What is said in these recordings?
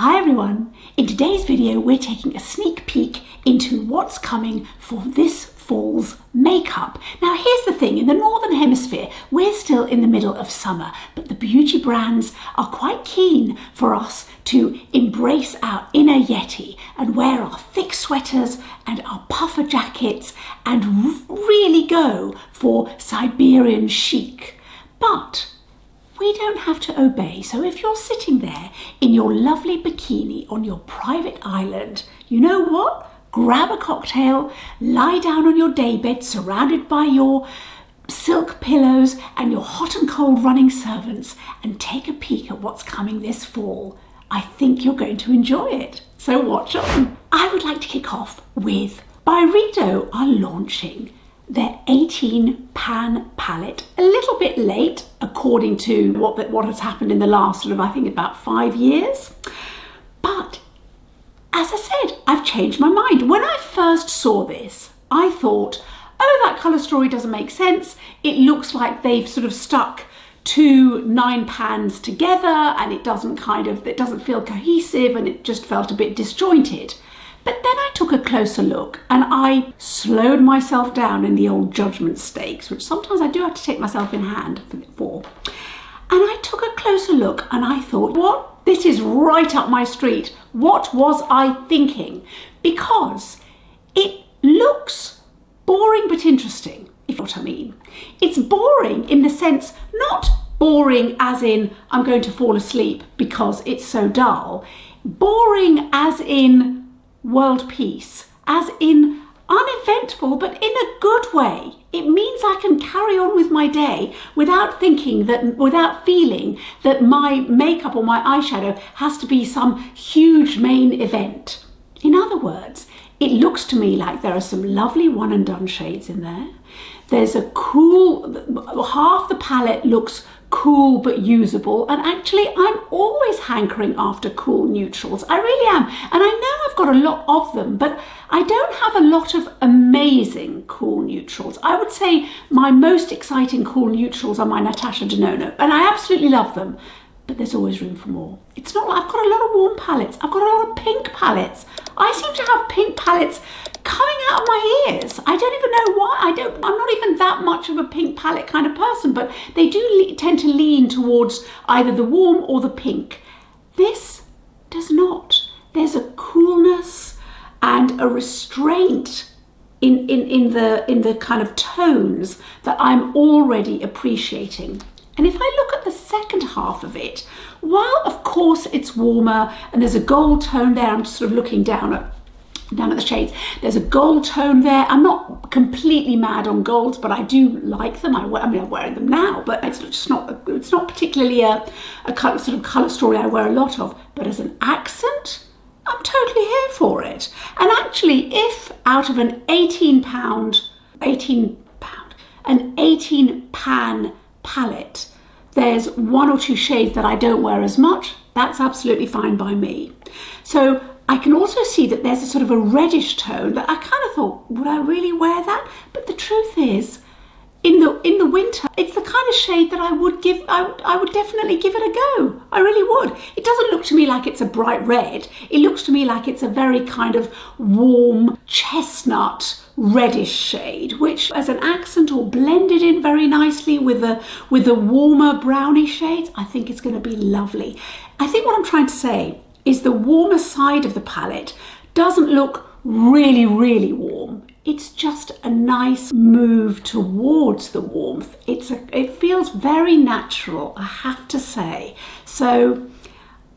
Hi everyone! In today's video we're taking a sneak peek into what's coming for this fall's makeup. Now here's the thing, in the Northern Hemisphere we're still in the middle of summer, but the beauty brands are quite keen for us to embrace our inner Yeti and wear our thick sweaters and our puffer jackets and really go for Siberian chic. But we don't have to obey, so if you're sitting there in your lovely bikini on your private island, you know what? Grab a cocktail, lie down on your daybed surrounded by your silk pillows and your hot and cold running servants and take a peek at what's coming this fall. I think you're going to enjoy it, so watch on. I would like to kick off with Byredo are launching their 18 pan palette, a little bit late according to what has happened in the last I think about 5 years. But as I said, I've changed my mind. When I first saw this, I thought, oh, that colour story doesn't make sense. It looks like they've sort of stuck 2 9 pans together and it doesn't feel cohesive and it just felt a bit disjointed. But then I took a closer look and I slowed myself down in the old judgment stakes, which sometimes I do have to take myself in hand for. And I took a closer look and I thought, what? This is right up my street. What was I thinking? Because it looks boring but interesting, if you know what I mean. It's boring in the sense, not boring as in I'm going to fall asleep because it's so dull. Boring as in world peace, as in uneventful, but in a good way. It means I can carry on with my day without feeling that my makeup or my eyeshadow has to be some huge main event. In other words, it looks to me like there are some lovely one and done shades in there. There's a cool, half the palette looks cool but usable, and actually I'm always hankering after cool neutrals. I really am, and I know I've got a lot of them, but I don't have a lot of amazing cool neutrals. I would say my most exciting cool neutrals are my Natasha Denona, and I absolutely love them, but there's always room for more. It's not like I've got a lot of warm palettes, I've got a lot of pink palettes. I seem to have pink palettes coming out of my ears. I don't even know why. I'm not even that much of a pink palette kind of person, but they do tend to lean towards either the warm or the pink. This does not. There's a coolness and a restraint in the kind of tones that I'm already appreciating. And if I look at the second half of it, while of course it's warmer and there's a gold tone there, I'm just sort of looking down at the shades. There's a gold tone there. I'm not completely mad on golds, but I do like them. I'm wearing them now, but it's not particularly a sort of colour story I wear a lot of. But as an accent, I'm totally here for it. And actually, if out of an 18 pan palette, there's 1 or 2 shades that I don't wear as much, that's absolutely fine by me. So I can also see that there's a sort of a reddish tone that I kind of thought, would I really wear that? But the truth is, in the winter, it's the kind of shade that I would definitely give it a go. I really would. It doesn't look to me like it's a bright red. It looks to me like it's a very kind of warm chestnut reddish shade, which as an accent or blended in very nicely with the warmer brownie shades, I think it's going to be lovely. I think what I'm trying to say is the warmer side of the palette doesn't look really, really warm. It's just a nice move towards the warmth. It feels very natural, I have to say. So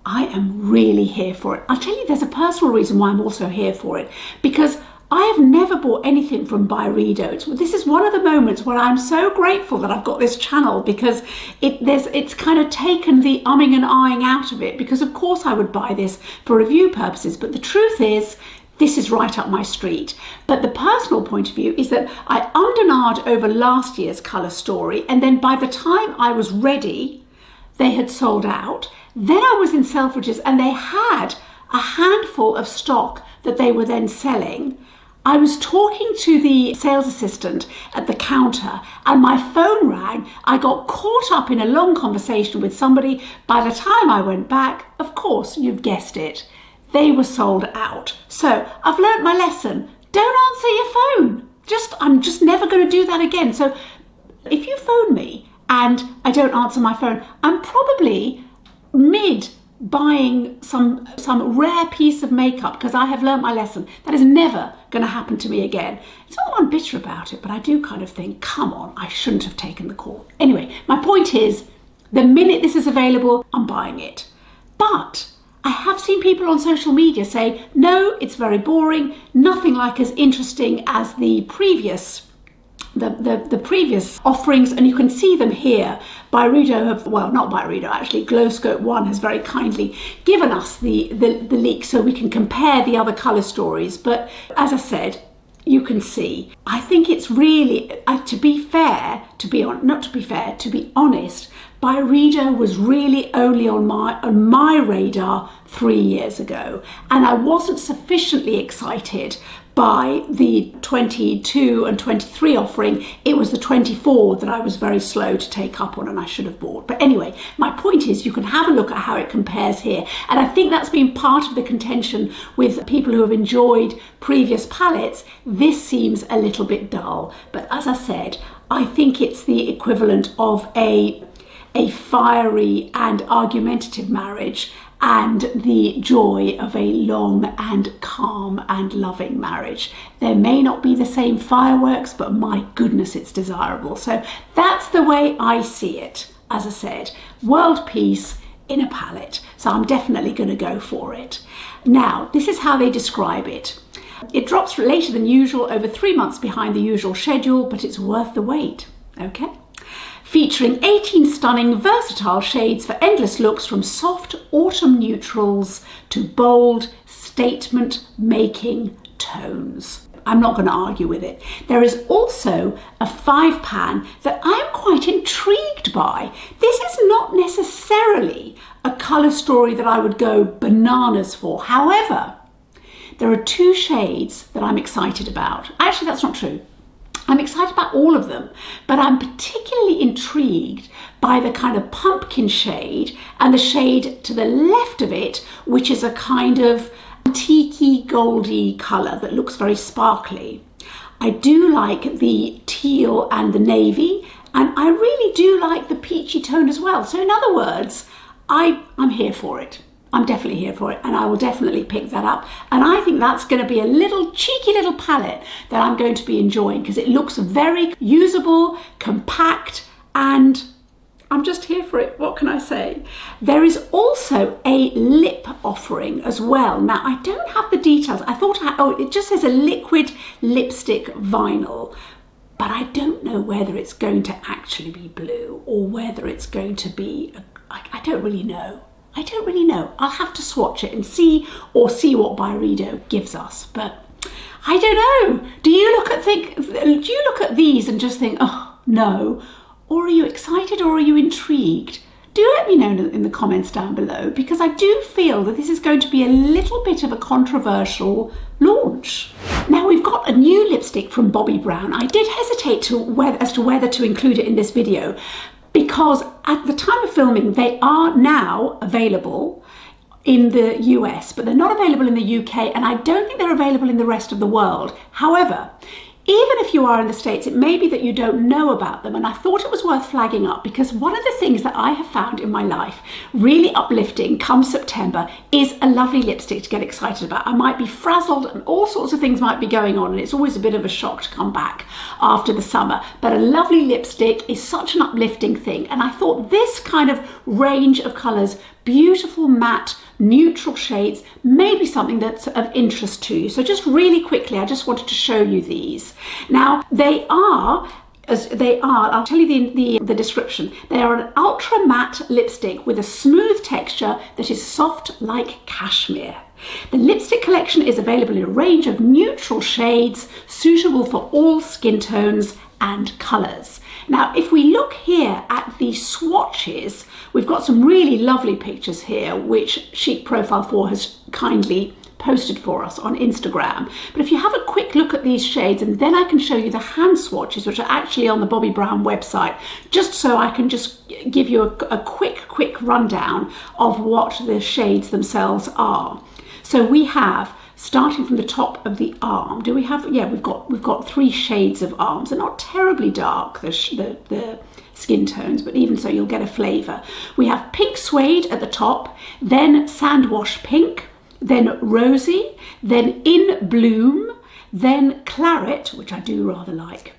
I am really here for it. I'll tell you, there's a personal reason why I'm also here for it, because I have never bought anything from Byredo. This is one of the moments where I'm so grateful that I've got this channel, because it's kind of taken the umming and ahhing out of it, because of course I would buy this for review purposes, but the truth is, this is right up my street. But the personal point of view is that I ummed and ahed over last year's colour story, and then by the time I was ready, they had sold out. Then I was in Selfridges and they had a handful of stock that they were then selling. I was talking to the sales assistant at the counter and my phone rang. I got caught up in a long conversation with somebody. By the time I went back, of course, you've guessed it, they were sold out. So I've learnt my lesson. Don't answer your phone. I'm just never going to do that again. So if you phone me and I don't answer my phone, I'm probably mid buying some rare piece of makeup because I have learnt my lesson. That is never going to happen to me again. It's not that I'm bitter about it, but I do kind of think, come on, I shouldn't have taken the call. Anyway, my point is, the minute this is available, I'm buying it. But I have seen people on social media say, no, it's very boring, nothing like as interesting as the previous offerings, and you can see them here. Byredo have, well, not Byredo actually, Glow Scope 1 has very kindly given us the leak so we can compare the other colour stories. But as I said, you can see, I think it's really, to be honest, Byredo was really only on my radar 3 years ago, and I wasn't sufficiently excited by the 22 and 23 offering. It was the 24 that I was very slow to take up on and I should have bought. But anyway, my point is you can have a look at how it compares here. And I think that's been part of the contention with people who have enjoyed previous palettes. This seems a little bit dull. But as I said, I think it's the equivalent of a fiery and argumentative marriage and the joy of a long and calm and loving marriage. There may not be the same fireworks, but my goodness, it's desirable. So that's the way I see it. As I said, world peace in a palette. So I'm definitely going to go for it. Now, this is how they describe it. It drops later than usual, over 3 months behind the usual schedule, but it's worth the wait. Okay? Featuring 18 stunning, versatile shades for endless looks, from soft autumn neutrals to bold, statement-making tones. I'm not going to argue with it. There is also a 5-pan that I'm quite intrigued by. This is not necessarily a colour story that I would go bananas for. However, there are 2 shades that I'm excited about. Actually, that's not true. I'm excited about all of them, but I'm particularly intrigued by the kind of pumpkin shade and the shade to the left of it, which is a kind of antique-y, goldy colour that looks very sparkly. I do like the teal and the navy, and I really do like the peachy tone as well. So in other words, I'm here for it. I'm definitely here for it, and I will definitely pick that up. And I think that's going to be a little cheeky little palette that I'm going to be enjoying because it looks very usable, compact, and I'm just here for it. What can I say? There is also a lip offering as well. Now, I don't have the details. I thought, it just says a liquid lipstick vinyl, but I don't know whether it's going to actually be blue or whether it's going to be, I don't really know. I don't really know. I'll have to swatch it and see what Byredo gives us. But I don't know. Do you look at these and just think, oh no? Or are you excited or are you intrigued? Do let me know in the comments down below, because I do feel that this is going to be a little bit of a controversial launch. Now, we've got a new lipstick from Bobbi Brown. I did hesitate as to whether to include it in this video, because at the time of filming, they are now available in the US, but they're not available in the UK, and I don't think they're available in the rest of the world. However, even if you are in the States, it may be that you don't know about them, and I thought it was worth flagging up, because one of the things that I have found in my life really uplifting come September is a lovely lipstick to get excited about. I might be frazzled and all sorts of things might be going on, and it's always a bit of a shock to come back after the summer, but a lovely lipstick is such an uplifting thing, and I thought this kind of range of colours, beautiful matte neutral shades, may be something that's of interest to you. So just really quickly, I just wanted to show you these. Now, I'll tell you the description. They are an ultra matte lipstick with a smooth texture that is soft like cashmere. The lipstick collection is available in a range of neutral shades suitable for all skin tones and colours. Now, if we look here at the swatches, we've got some really lovely pictures here, which Chic Profile 4 has kindly posted for us on Instagram. But if you have a quick look at these shades, and then I can show you the hand swatches, which are actually on the Bobbi Brown website, just so I can just give you a quick rundown of what the shades themselves are. So we have, starting from the top of the arm, do we have, yeah, we've got 3 shades of arms. They're not terribly dark, the skin tones, but even so you'll get a flavour. We have pink suede at the top, then sandwash pink, then rosy, then in bloom, then claret, which I do rather like,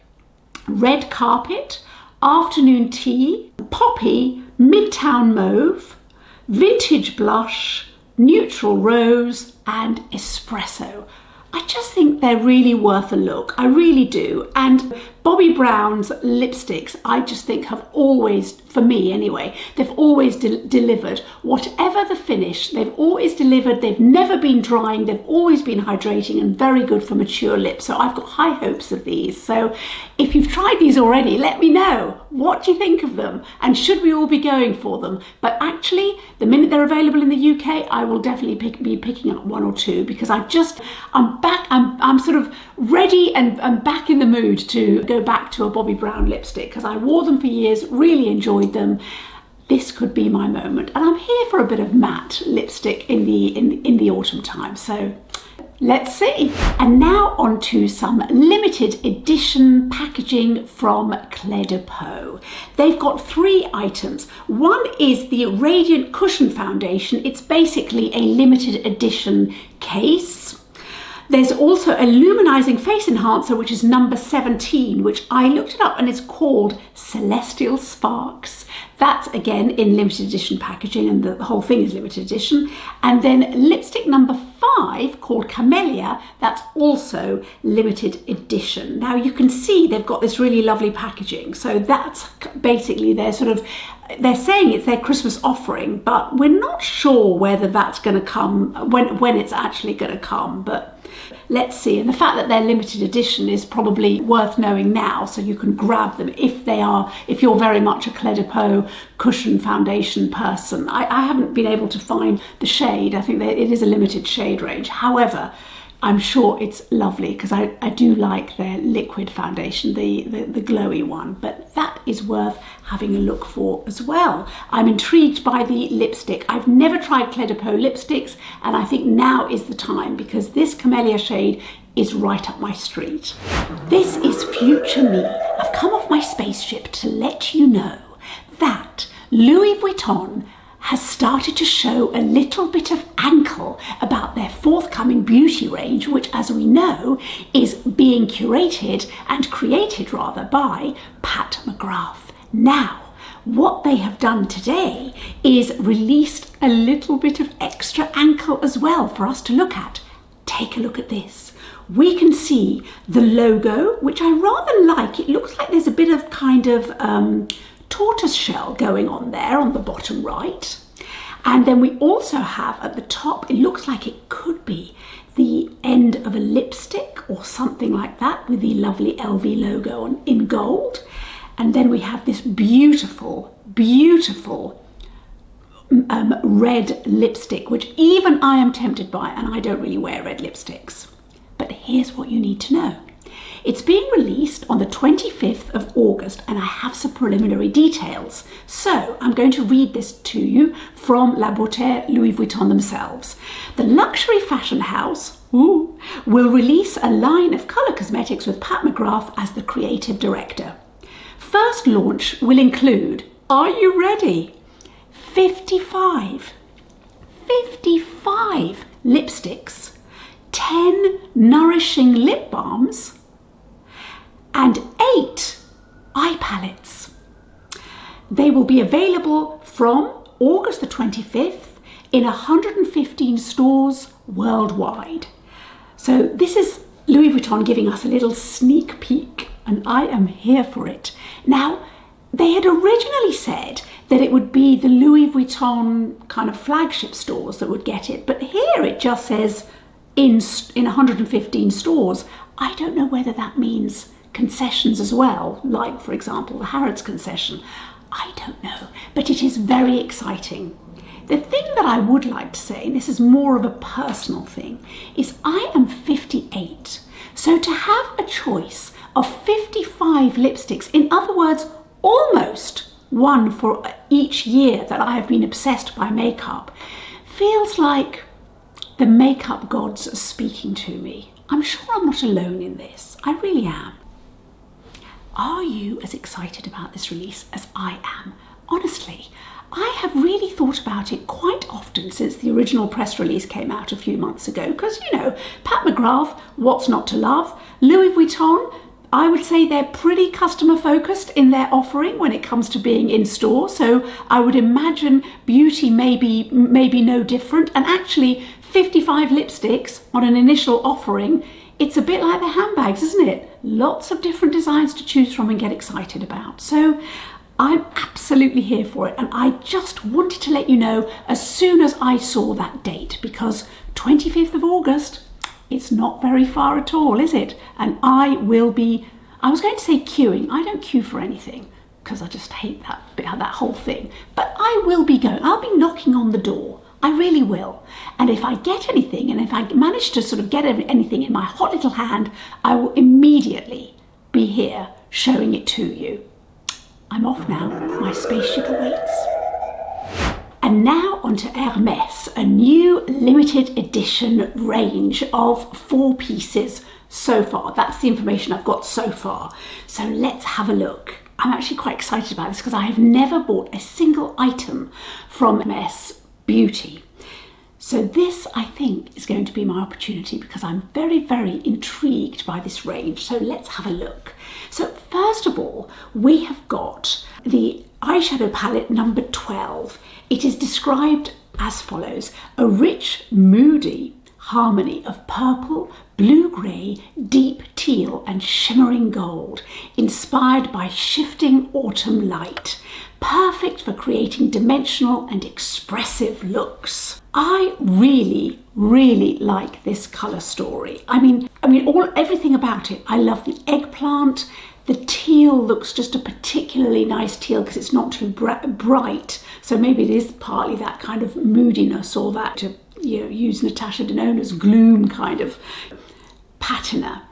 red carpet, afternoon tea, poppy, midtown mauve, vintage blush, neutral rose, and espresso. I just think they're really worth a look. I really do. And Bobbi Brown's lipsticks, I just think have always, for me anyway, they've always delivered. Whatever the finish, they've always delivered. They've never been drying. They've always been hydrating and very good for mature lips. So I've got high hopes of these. So if you've tried these already, let me know. What do you think of them? And should we all be going for them? But actually, the minute they're available in the UK, I will definitely be picking up 1 or 2, because I'm sort of ready and back in the mood to go back to a Bobbi Brown lipstick, because I wore them for years, really enjoyed them. This could be my moment, and I'm here for a bit of matte lipstick in the autumn time. So let's see. And now on to some limited edition packaging from Clé de Peau. They've got 3 items. One is the Radiant Cushion Foundation. It's basically a limited edition case. There's also a luminizing face enhancer, which is number 17, which I looked it up, and it's called Celestial Sparks. That's again in limited edition packaging, and the whole thing is limited edition. And then lipstick number 5 called Camellia, that's also limited edition. Now you can see they've got this really lovely packaging. So that's basically they're saying it's their Christmas offering, but we're not sure whether that's going to come, when it's actually going to come, but let's see. And the fact that they're limited edition is probably worth knowing now, so you can grab them if you're very much a Clé de Peau cushion foundation person. I haven't been able to find the shade. I think that it is a limited shade range. However, I'm sure it's lovely, because I do like their liquid foundation, the glowy one, but that is worth having a look for as well. I'm intrigued by the lipstick. I've never tried Clé de Peau lipsticks, and I think now is the time, because this Camellia shade is right up my street. This is future me. I've come off my spaceship to let you know that Louis Vuitton has started to show a little bit of ankle about their forthcoming beauty range, which, as we know, is being curated and created rather by Pat McGrath. Now, what they have done today is released a little bit of extra ankle as well for us to look at. Take a look at this. We can see the logo, which I rather like. It looks like there's a bit of kind of tortoise shell going on there on the bottom right. And then we also have at the top, it looks like it could be the end of a lipstick or something like that, with the lovely LV logo in gold. And then we have this beautiful, beautiful red lipstick, which even I am tempted by, and I don't really wear red lipsticks. But here's what you need to know. It's being released on the 25th of August, and I have some preliminary details. So I'm going to read this to you from La Beauté Louis Vuitton themselves. The luxury fashion house will release a line of colour cosmetics with Pat McGrath as the creative director. First launch will include, are you ready? 55 lipsticks, 10 nourishing lip balms, and 8 eye palettes. They will be available from August the 25th in 115 stores worldwide. So this is Louis Vuitton giving us a little sneak peek, and I am here for it. Now, they had originally said that it would be the Louis Vuitton kind of flagship stores that would get it, but here it just says in 115 stores. I don't know whether that means concessions as well, like for example the Harrods concession. I don't know, but it is very exciting. The thing that I would like to say, and this is more of a personal thing, is I am 58. So to have a choice of 55 lipsticks, in other words, almost one for each year that I have been obsessed by makeup, feels like the makeup gods are speaking to me. I'm sure I'm not alone in this. I really am. Are you as excited about this release as I am? Honestly, I have really thought about it quite often since the original press release came out a few months ago, because, you know, Pat McGrath, what's not to love? Louis Vuitton, I would say they're pretty customer focused in their offering when it comes to being in store. So I would imagine beauty may be no different. And actually 55 lipsticks on an initial offering, it's a bit like the handbags, isn't it? Lots of different designs to choose from and get excited about. So I'm absolutely here for it, and I just wanted to let you know as soon as I saw that date, because 25th of August, it's not very far at all, is it? And I will be, I was going to say queuing. I don't queue for anything because I just hate that whole thing. But I will be going, I'll be knocking on the door. I really will. And if I get anything, and if I manage to sort of get anything in my hot little hand, I will immediately be here showing it to you. I'm off now, my spaceship awaits. And now onto Hermès, a new limited edition range of 4 pieces so far. That's the information I've got so far. So let's have a look. I'm actually quite excited about this because I have never bought a single item from Hermès Beauty. So this, I think, is going to be my opportunity because I'm very, very intrigued by this range. So let's have a look. So first of all, we have got the eyeshadow palette number 12. It is described as follows: a rich, moody harmony of purple, blue-grey, deep teal and shimmering gold, inspired by shifting autumn light. Perfect for creating dimensional and expressive looks. I really, really like this colour story. I mean, everything about it. I love the eggplant. The teal looks just a particularly nice teal because it's not too bright. So maybe it is partly that kind of moodiness, or that, to use Natasha Denona's gloom kind of patina.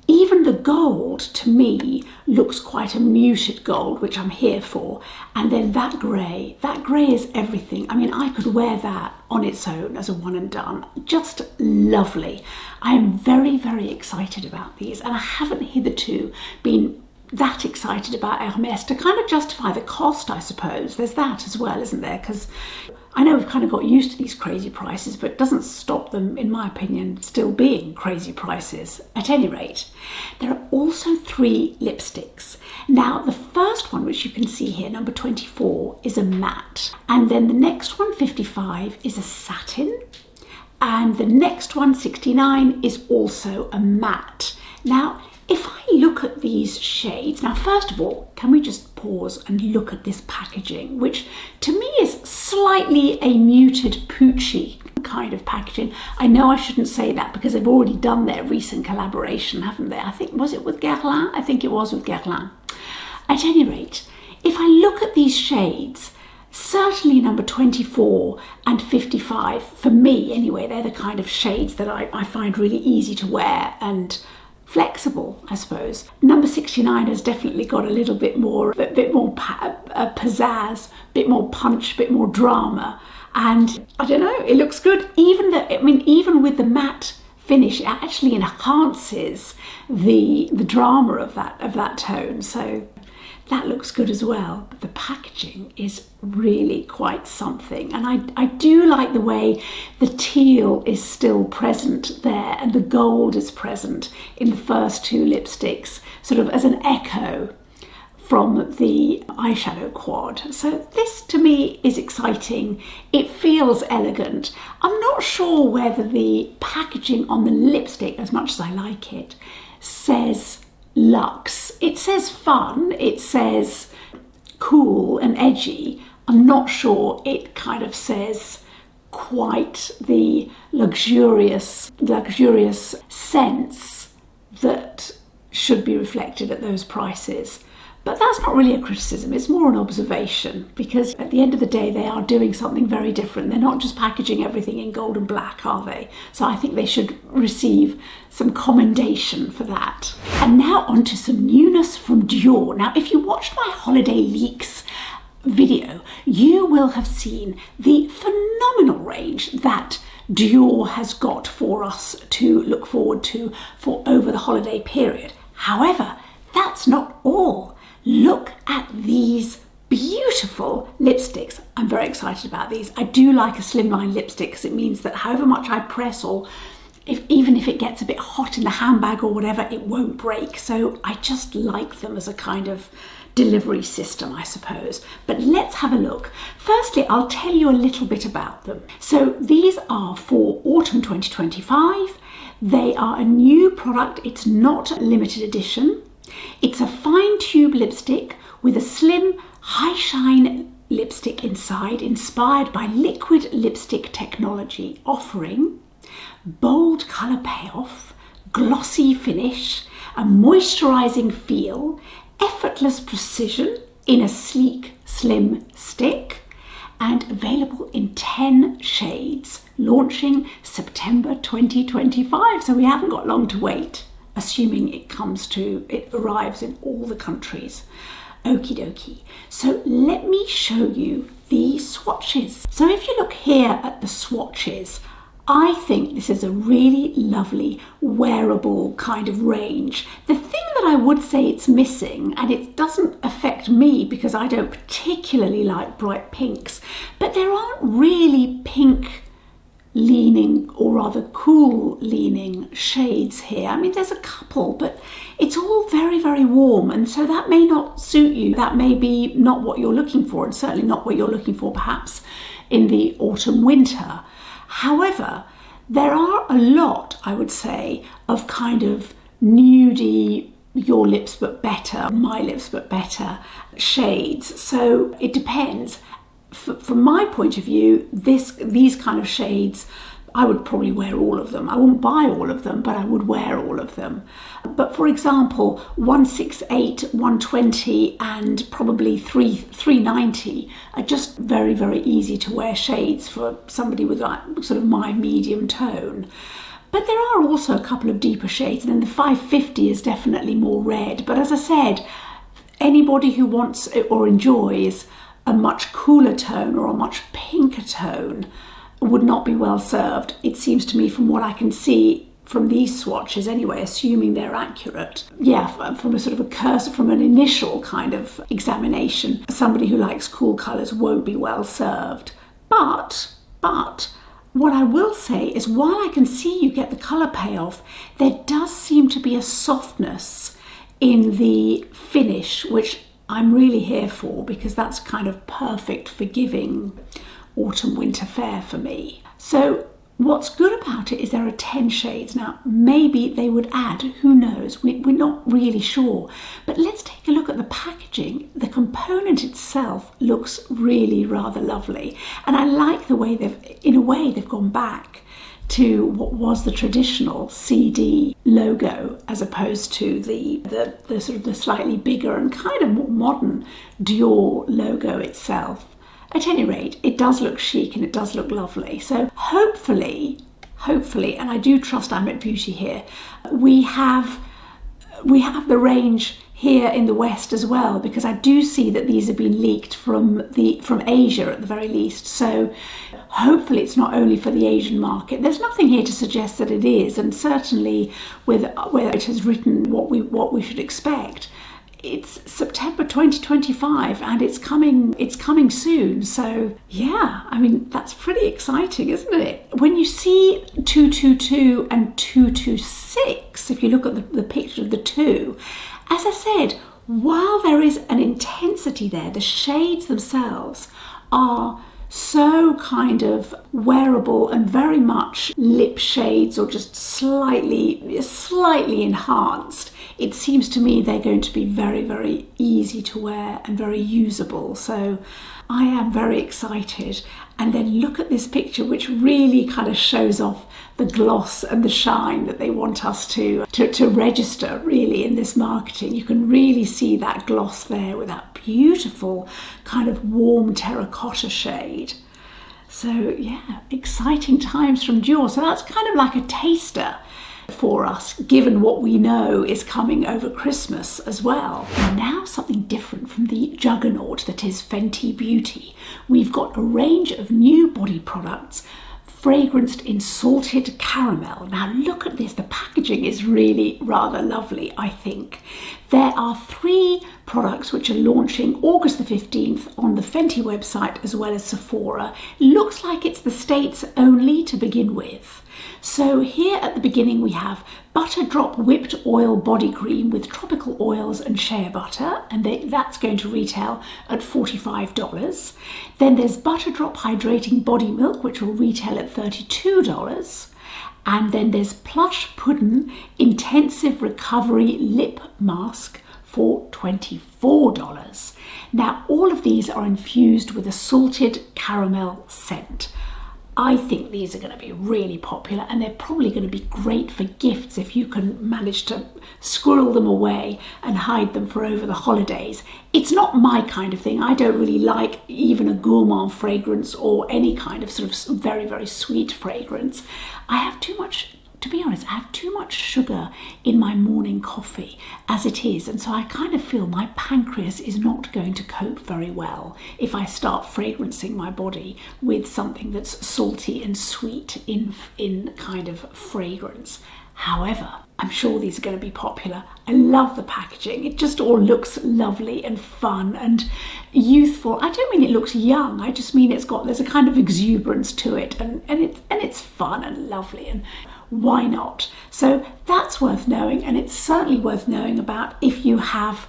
Even the gold, to me, looks quite a muted gold, which I'm here for. And then that grey is everything. I mean, I could wear that on its own as a one and done. Just lovely. I am very, very excited about these, and I haven't hitherto been that excited about Hermès to kind of justify the cost, I suppose. There's that as well, isn't there? Because I know we've kind of got used to these crazy prices, but it doesn't stop them, in my opinion, still being crazy prices. At any rate, there are also 3 lipsticks. Now, the first one, which you can see here, number 24, is a matte. And then the next one, 55, is a satin. And the next one, 69, is also a matte. Now, if I look at these shades, now first of all, can we just pause and look at this packaging, which to me is slightly a muted poochy kind of packaging. I know I shouldn't say that because they've already done their recent collaboration, haven't they? I think, was it with Guerlain? I think it was with Guerlain. At any rate, if I look at these shades, certainly number 24 and 55, for me anyway, they're the kind of shades that I find really easy to wear and flexible, I suppose. Number 69 has definitely got a little bit more pizzazz, bit more punch, bit more drama, and I don't know, it looks good. Even with the matte finish, it actually enhances the drama of that tone. So that looks good as well. But the packaging is really quite something, and I do like the way the teal is still present there and the gold is present in the first 2 lipsticks, sort of as an echo from the eyeshadow quad. So this to me is exciting. It feels elegant. I'm not sure whether the packaging on the lipstick, as much as I like it, says luxe. It says fun, it says cool and edgy. I'm not sure it kind of says quite the luxurious sense that should be reflected at those prices. But that's not really a criticism, it's more an observation, because at the end of the day they are doing something very different. They're not just packaging everything in gold and black, are they? So I think they should receive some commendation for that. And now on to some newness from Dior. Now, if you watched my holiday leaks video, you will have seen the phenomenal range that Dior has got for us to look forward to for over the holiday period. However, that's not all. Look at these beautiful lipsticks. I'm very excited about these. I do like a slimline lipstick because it means that however much I press, or even if it gets a bit hot in the handbag or whatever, it won't break. So I just like them as a kind of delivery system, I suppose. But let's have a look. Firstly, I'll tell you a little bit about them. So these are for autumn 2025. They are a new product. It's not a limited edition. It's a fine tube lipstick with a slim, high shine lipstick inside, inspired by liquid lipstick technology, offering bold colour payoff, glossy finish, a moisturising feel, effortless precision in a sleek, slim stick, and available in 10 shades, launching September 2025. So we haven't got long to wait, assuming it arrives in all the countries. Okie dokie. So let me show you the swatches. So if you look here at the swatches, I think this is a really lovely wearable kind of range. The thing that I would say it's missing, and it doesn't affect me because I don't particularly like bright pinks, but there aren't really pink leaning, or rather cool leaning shades here. I mean, there's a couple, but it's all very, very warm, and so that may not suit you. That may be not what you're looking for, and certainly not what you're looking for perhaps in the autumn winter. However, there are a lot, I would say, of kind of nudie, your lips but better, my lips but better shades. So it depends. From my point of view, these kind of shades, I would probably wear all of them. I wouldn't buy all of them, but I would wear all of them. But for example, 168, 120 and probably 390 are just very, very easy to wear shades for somebody with like sort of my medium tone. But there are also a couple of deeper shades, and then the 550 is definitely more red. But as I said, anybody who wants or enjoys a much cooler tone or a much pinker tone would not be well served, it seems to me, from what I can see from these swatches anyway, assuming they're accurate. Yeah, from a sort of a cursor, from an initial kind of examination, somebody who likes cool colours won't be well served. But what I will say is, while I can see you get the colour payoff, there does seem to be a softness in the finish, which I'm really here for, because that's kind of perfect for giving autumn winter fare for me. So what's good about it is there are 10 shades. Now maybe they would add, who knows, we're not really sure. But let's take a look at the packaging. The component itself looks really rather lovely, and I like the way they've gone back to what was the traditional CD logo, as opposed to the sort of the slightly bigger and kind of more modern Dior logo itself. At any rate, it does look chic and it does look lovely. So hopefully, and I do trust Hermès Beauty here, we have the range here in the West as well, because I do see that these have been leaked from Asia at the very least. So hopefully it's not only for the Asian market. There's nothing here to suggest that it is, and certainly where it has written what we should expect, it's September 2025 and it's coming soon. So yeah, I mean, that's pretty exciting, isn't it? When you see 222 and 226, if you look at the picture of the two, as I said, while there is an intensity there, the shades themselves are so kind of wearable and very much lip shades, or just slightly enhanced it seems to me they're going to be very, very easy to wear and very usable. So I am very excited. And then look at this picture, which really kind of shows off the gloss and the shine that they want us to register really in this marketing. You can really see that gloss there with that beautiful kind of warm terracotta shade. So yeah, exciting times from Dior. So that's kind of like a taster for us, given what we know is coming over Christmas as well. And now something different from the juggernaut that is Fenty Beauty. We've got a range of new body products fragranced in salted caramel. Now look at this, the packaging is really rather lovely, I think. There are 3 products which are launching August the 15th on the Fenty website as well as Sephora. Looks like it's the States only to begin with. So here at the beginning we have Butter Drop Whipped Oil Body Cream with tropical oils and shea butter, and that's going to retail at $45. Then there's Butter Drop Hydrating Body Milk, which will retail at $32. And then there's Plush Puddin' Intensive Recovery Lip Mask for $24. Now all of these are infused with a salted caramel scent. I think these are going to be really popular, and they're probably going to be great for gifts if you can manage to squirrel them away and hide them for over the holidays. It's not my kind of thing. I don't really like even a gourmand fragrance or any kind of sort of very, very sweet fragrance. I have too much, to be honest, I have too much sugar in my morning coffee as it is, and so I kind of feel my pancreas is not going to cope very well if I start fragrancing my body with something that's salty and sweet in kind of fragrance. However, I'm sure these are going to be popular. I love the packaging. It just all looks lovely and fun and youthful. I don't mean it looks young. I just mean there's a kind of exuberance to it, and it's fun and lovely, and why not? So that's worth knowing, and it's certainly worth knowing about if you have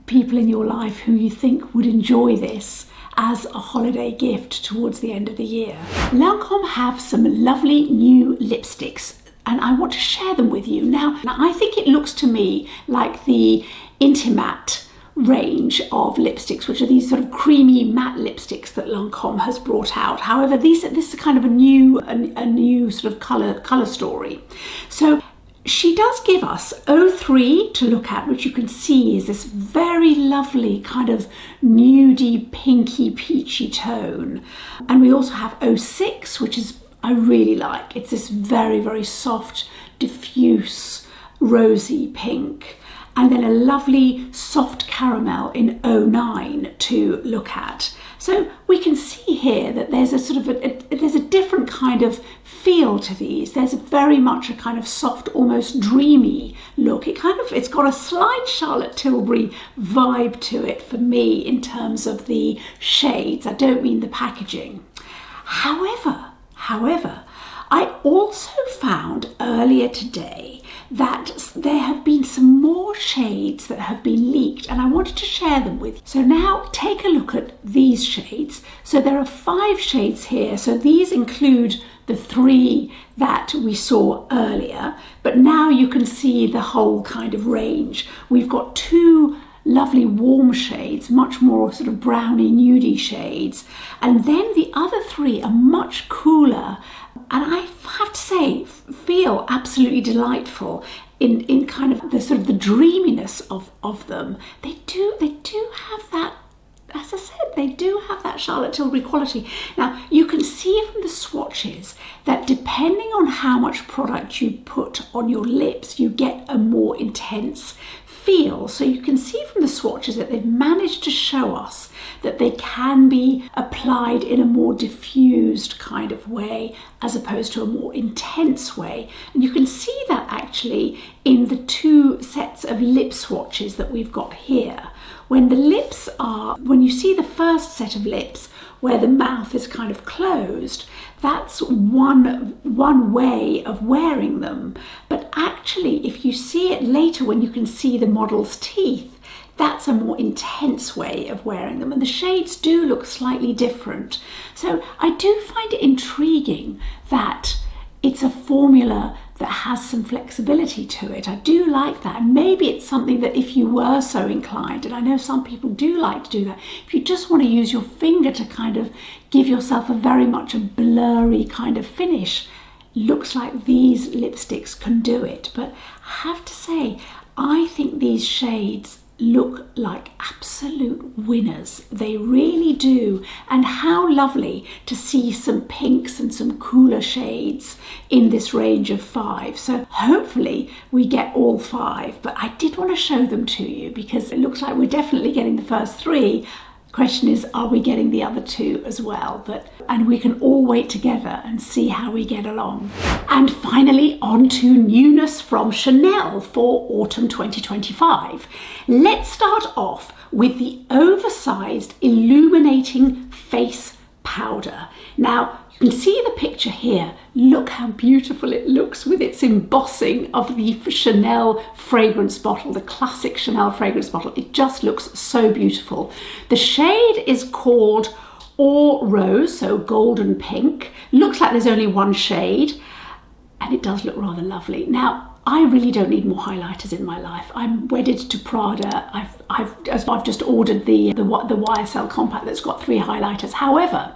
people in your life who you think would enjoy this as a holiday gift towards the end of the year. Lancôme have some lovely new lipsticks, and I want to share them with you. Now I think it looks to me like the Intimatte range of lipsticks, which are these sort of creamy matte lipsticks that Lancôme has brought out. However, this is kind of a new sort of color story. So she does give us 03 to look at, which you can see is this very lovely kind of nudie, pinky, peachy tone. And we also have 06, which is I really like. It's this very, very soft, diffuse, rosy pink. And then a lovely soft caramel in 09 to look at. So we can see here that there's a sort of there's a different kind of feel to these. There's very much a kind of soft, almost dreamy look. It's got a slight Charlotte Tilbury vibe to it for me in terms of the shades. I don't mean the packaging. However, I also found earlier today that there have been some more shades that have been leaked, and I wanted to share them with you. So now take a look at these shades. So there are 5 shades here. So these include the 3 that we saw earlier, but now you can see the whole kind of range. We've got 2 lovely warm shades, much more sort of browny nudie shades, and then the other 3 are much cooler, and I have to say feel absolutely delightful in kind of the sort of the dreaminess of them. They do have that, as I said, they do have that Charlotte Tilbury quality. Now you can see from the swatches that depending on how much product you put on your lips, you get a more intense feel. So you can see from the swatches that they've managed to show us that they can be applied in a more diffused kind of way as opposed to a more intense way. And you can see that actually in the 2 sets of lip swatches that we've got here. When you see the first set of lips where the mouth is kind of closed, that's one way of wearing them. But actually, if you see it later when you can see the model's teeth, that's a more intense way of wearing them, and the shades do look slightly different. So I do find it intriguing that it's a formula that has some flexibility to it. I do like that, and maybe it's something that if you were so inclined, and I know some people do like to do that, if you just want to use your finger to kind of give yourself a very much a blurry kind of finish, looks like these lipsticks can do it. But I have to say, I think these shades look like absolute winners. They really do. And how lovely to see some pinks and some cooler shades in this range of 5. So hopefully we get all 5, but I did want to show them to you because it looks like we're definitely getting the first 3. Question is, are we getting the other 2 as well? And we can all wait together and see how we get along. And finally, on to newness from Chanel for autumn 2025. Let's start off with the oversized illuminating face powder. Now, you can see the picture here. Look how beautiful it looks with its embossing of the Chanel fragrance bottle, the classic Chanel fragrance bottle. It just looks so beautiful. The shade is called Or Rose, so golden pink. Looks like there's only one shade, and it does look rather lovely. Now, I really don't need more highlighters in my life. I'm wedded to Prada. I've just ordered the YSL compact that's got 3 highlighters. However,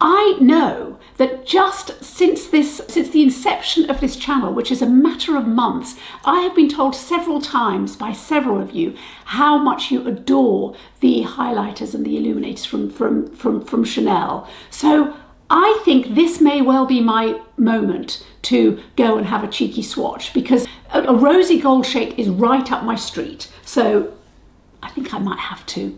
I know that just since the inception of this channel, which is a matter of months, I have been told several times by several of you how much you adore the highlighters and the illuminators from Chanel. So I think this may well be my moment to go and have a cheeky swatch, because a rosy gold shade is right up my street. So I think I might have to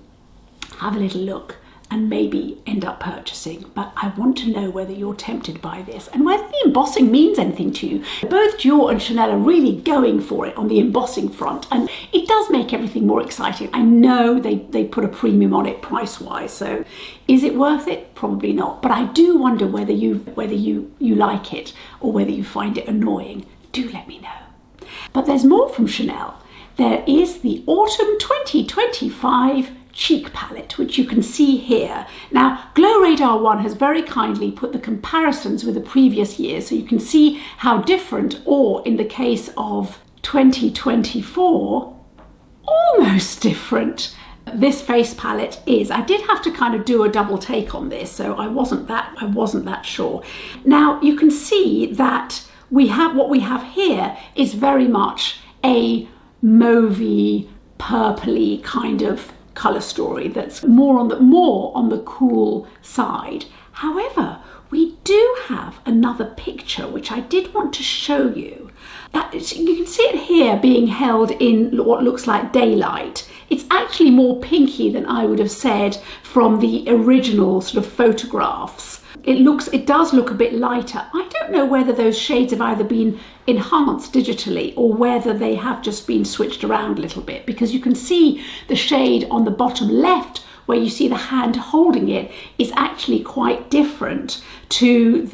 have a little look and maybe end up purchasing, but I want to know whether you're tempted by this and whether the embossing means anything to you. Both Dior and Chanel are really going for it on the embossing front, and it does make everything more exciting. I know they put a premium on it price-wise, so is it worth it? Probably not, but I do wonder whether you like it or whether you find it annoying. Do let me know. But there's more from Chanel. There is the Autumn 2025 cheek palette, which you can see here. Now, Glow Radar 1 has very kindly put the comparisons with the previous year, so you can see how different, or in the case of 2024, almost different, this face palette is. I did have to kind of do a double take on this, so I wasn't that sure. Now, you can see that what we have here is very much a mauvey, purpley kind of colour story that's more on the cool side. However, we do have another picture which I did want to show you. You can see it here being held in what looks like daylight. It's actually more pinky than I would have said from the original sort of photographs. It does look a bit lighter. I don't know whether those shades have either been enhanced digitally or whether they have just been switched around a little bit, because you can see the shade on the bottom left where you see the hand holding it is actually quite different to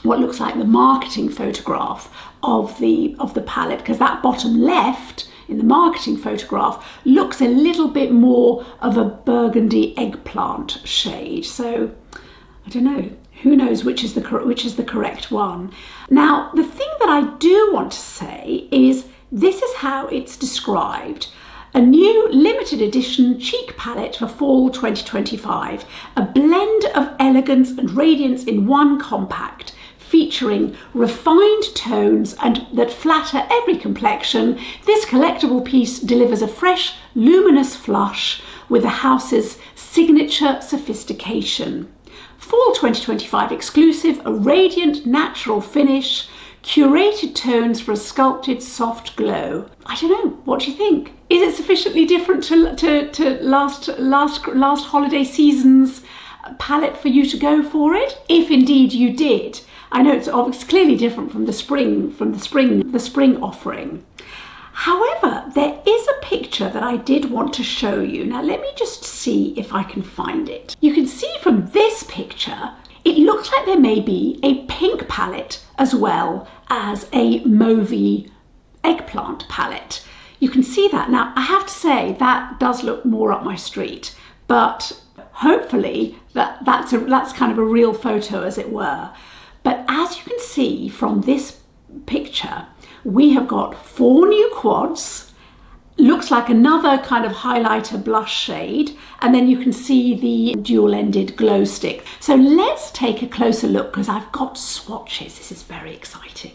what looks like the marketing photograph of the palette, because that bottom left in the marketing photograph looks a little bit more of a burgundy eggplant shade. So I don't know, who knows which is the correct one. Now, the thing that I do want to say is this is how it's described. A new limited edition cheek palette for fall 2025. A blend of elegance and radiance in one compact, featuring refined tones and that flatter every complexion. This collectible piece delivers a fresh, luminous flush with the house's signature sophistication. Fall 2025 exclusive, a radiant natural finish, curated tones for a sculpted soft glow. I don't know, what do you think? Is it sufficiently different to last holiday season's palette for you to go for it? If indeed you did. I know it's clearly different from the spring offering. However, there is a picture that I did want to show you. Now, let me just see if I can find it. You can see from this picture, it looks like there may be a pink palette as well as a mauvey eggplant palette. You can see that. Now, I have to say that does look more up my street, but hopefully that's kind of a real photo, as it were. But as you can see from this picture, we have got 4 new quads, looks like another kind of highlighter blush shade, and then you can see the dual-ended glow stick. So let's take a closer look because I've got swatches. This is very exciting.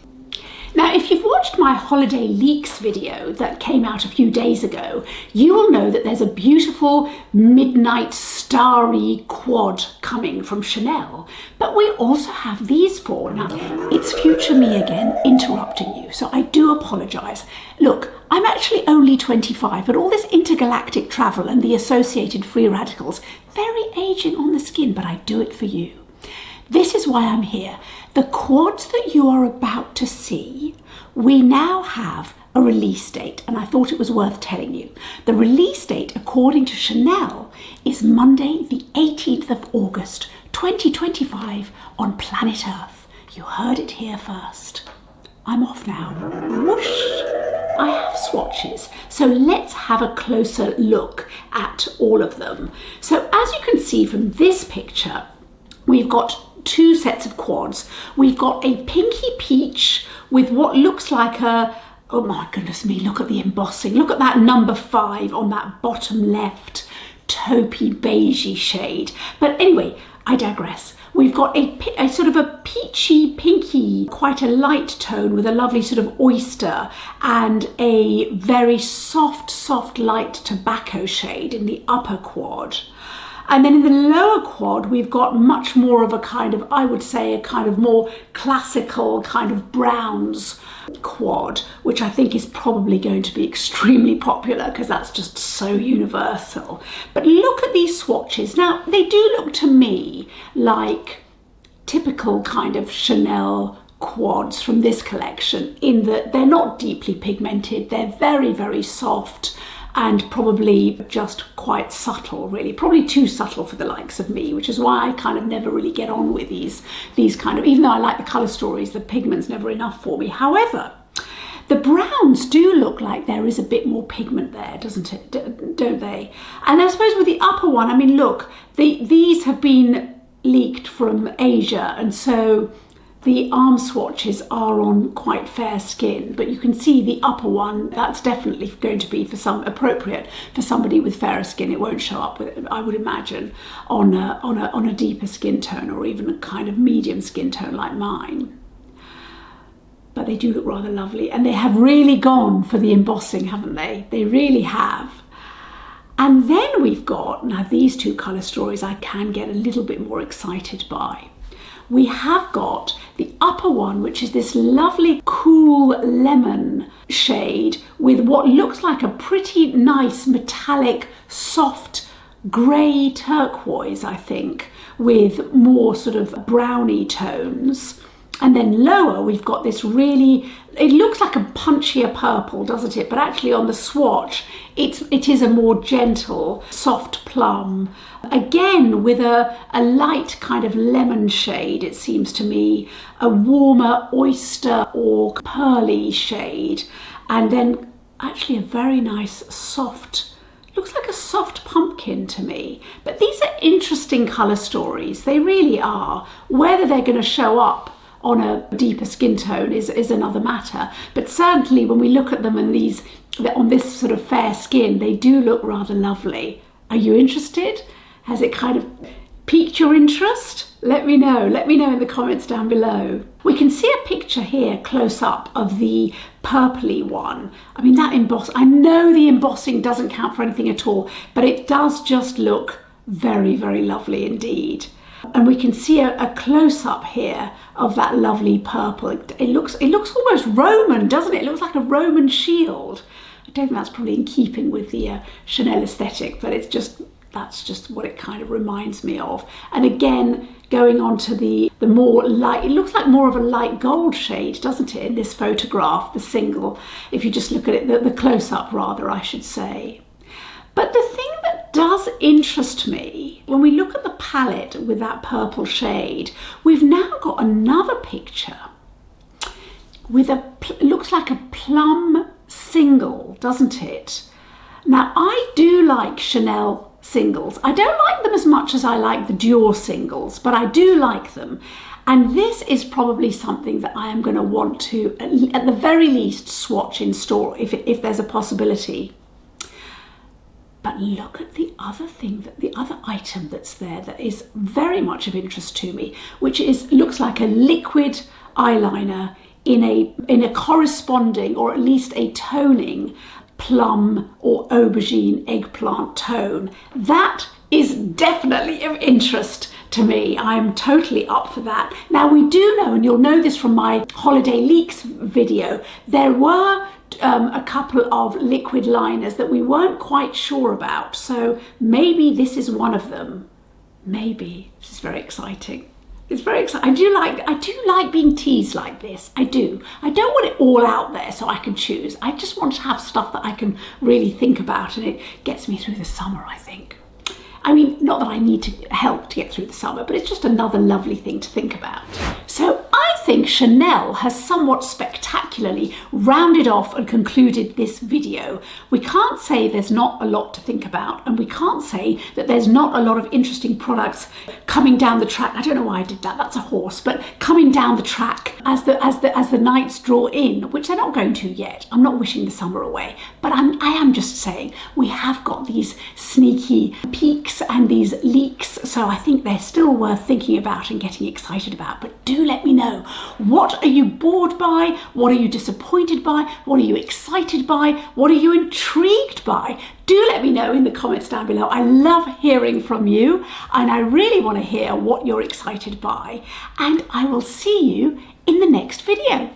Now, if you've watched my holiday leaks video that came out a few days ago, you will know that there's a beautiful midnight starry quad coming from Chanel. But we also have these 4. Now, it's future me again interrupting you, so I do apologise. Look, I'm actually only 25, but all this intergalactic travel and the associated free radicals, very aging on the skin, but I do it for you. This is why I'm here. The quads that you are about to see, we now have a release date, and I thought it was worth telling you. The release date, according to Chanel, is Monday, the 18th of August, 2025 on planet Earth. You heard it here first. I'm off now. Whoosh! I have swatches, so let's have a closer look at all of them. So as you can see from this picture, we've got 2 sets of quads. We've got a pinky peach with what looks like a, oh my goodness me, look at the embossing. Look at that number 5 on that bottom left taupey beigey shade. But anyway, I digress. We've got a sort of a peachy pinky, quite a light tone with a lovely sort of oyster, and a very soft light tobacco shade in the upper quad. And then in the lower quad, we've got much more of a kind of, I would say, a kind of more classical kind of browns quad, which I think is probably going to be extremely popular because that's just so universal. But look at these swatches. Now, they do look to me like typical kind of Chanel quads from this collection, in that they're not deeply pigmented, they're very soft, and probably just quite subtle, really. Probably too subtle for the likes of me, which is why I kind of never really get on with these kind of, even though I like the colour stories, the pigment's never enough for me. However, the browns do look like there is a bit more pigment there, doesn't it? Don't they? And I suppose with the upper one, I mean, look, these have been leaked from Asia, and so the arm swatches are on quite fair skin, but you can see the upper one, that's definitely going to be appropriate for somebody with fairer skin. It won't show up, I would imagine, on a deeper skin tone, or even a kind of medium skin tone like mine. But they do look rather lovely, and they have really gone for the embossing, haven't they? They really have. And then we've got, now these 2 colour stories I can get a little bit more excited by. We have got the upper one, which is this lovely cool lemon shade with what looks like a pretty nice metallic soft grey turquoise, I think, with more sort of browny tones. And then lower we've got this really, it looks like a punchier purple, doesn't it? But actually on the swatch, it is a more gentle, soft plum. Again, with a light kind of lemon shade, it seems to me, a warmer oyster or pearly shade. And then actually a very nice soft, looks like a soft pumpkin to me. But these are interesting colour stories, they really are. Whether they're going to show up on a deeper skin tone is another matter, but certainly when we look at them in these, on this sort of fair skin, they do look rather lovely. Are you interested? Has it kind of piqued your interest? Let me know in the comments down below. We can see a picture here close up of the purpley one. I mean, that emboss, I know the embossing doesn't count for anything at all, but it does just look very lovely indeed. And we can see a close-up here of that lovely purple. It looks almost Roman, doesn't it? It looks like a Roman shield. I don't think that's probably in keeping with the Chanel aesthetic, but that's just what it kind of reminds me of. And again, going on to the more light, it looks like more of a light gold shade, doesn't it, in this photograph, the single, if you just look at it, the close-up rather, I should say. But the thing that does interest me, when we look at the palette with that purple shade, we've now got another picture with it looks like a plum single, doesn't it? Now, I do like Chanel singles. I don't like them as much as I like the Dior singles, but I do like them. And this is probably something that I am going to want to, at the very least, swatch in store if there's a possibility. But look at the other thing, the other item that's there that is very much of interest to me, which looks like a liquid eyeliner in a corresponding, or at least a toning, plum or aubergine eggplant tone. That is definitely of interest to me. I'm totally up for that. Now we do know, and you'll know this from my holiday leaks video, there were a couple of liquid liners that we weren't quite sure about. So maybe this is one of them. Maybe. This is very exciting. It's very exciting. I do like being teased like this. I do. I don't want it all out there so I can choose. I just want to have stuff that I can really think about, and it gets me through the summer, I think. I mean, not that I need to help to get through the summer, but it's just another lovely thing to think about. So I think Chanel has somewhat spectacularly rounded off and concluded this video. We can't say there's not a lot to think about, and we can't say that there's not a lot of interesting products coming down the track. I don't know why I did that, that's a horse, but coming down the track as the nights draw in, which they're not going to yet. I'm not wishing the summer away, but I am just saying we have got these sneaky peaks and these leaks, so I think they're still worth thinking about and getting excited about. But do let me know, what are you bored by? What are you disappointed by? What are you excited by? What are you intrigued by? Do let me know in the comments down below. I love hearing from you, and I really want to hear what you're excited by, and I will see you in the next video.